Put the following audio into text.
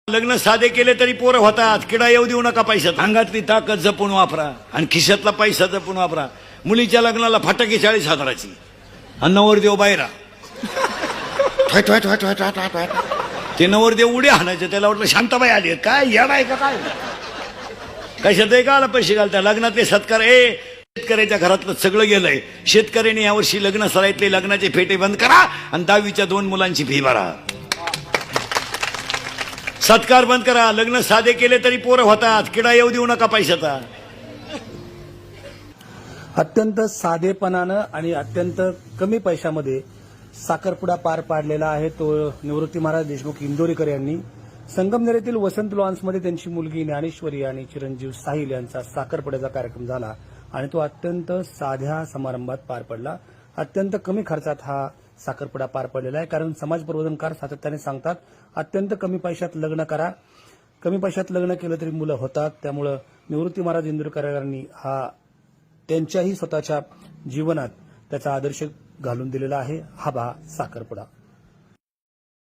लग्न साधे केले तरी पोरं होतात. किडा येऊ देऊ नका पैशात. अंगातली ताकद जपून वापरा आणि खिशातला पैसा जपून वापरा. मुलीच्या लग्नाला फटाके 40,000ची आणि नवरदेव बाहेरा ते नवरदेव उड्या हाणायचे. त्याला वाटलं शांताबाई आली काय येणार आहे का काय कशात आहे का आला पैसे घालता. लग्नातले सत्कार शेतकऱ्याच्या घरातलं सगळं गेलंय. शेतकऱ्याने यावर्षी लग्न सराईतले लग्नाचे फेटे बंद करा आणि 10वीच्या 2 मुलांची फी भरा. सत्कार बंद करा. लग्न साधे केले तरी पोरं होतात. किडा येऊ देऊ नका पैशाचा. अत्यंत साधेपणानं आणि अत्यंत कमी पैशामध्ये साखरपुडा पार पाडलेला आहे तो निवृत्ती महाराज देशमुख इंदोरीकर यांनी. संगमनेर वसंत लॉन्समध्ये त्यांची मुलगी ज्ञानेश्वरी आणि चिरंजीव साहिल यांचा साखरपुड्याचा कार्यक्रम झाला आणि तो अत्यंत साध्या समारंभात पार पडला. अत्यंत कमी खर्चात हा साखरपुडा पार पडलेला आहे. कारण समाज प्रबोधनकार सातत्याने सांगतात अत्यंत कमी पैशात लग्न करा. कमी पैशात लग्न केलं तरी मुलं होतात. त्यामुळं निवृत्ती महाराज इंदोरीकर यांनी हा त्यांच्याही स्वतःच्या जीवनात त्याचा आदर्श घालून दिलेला आहे. हा साखरपुडा.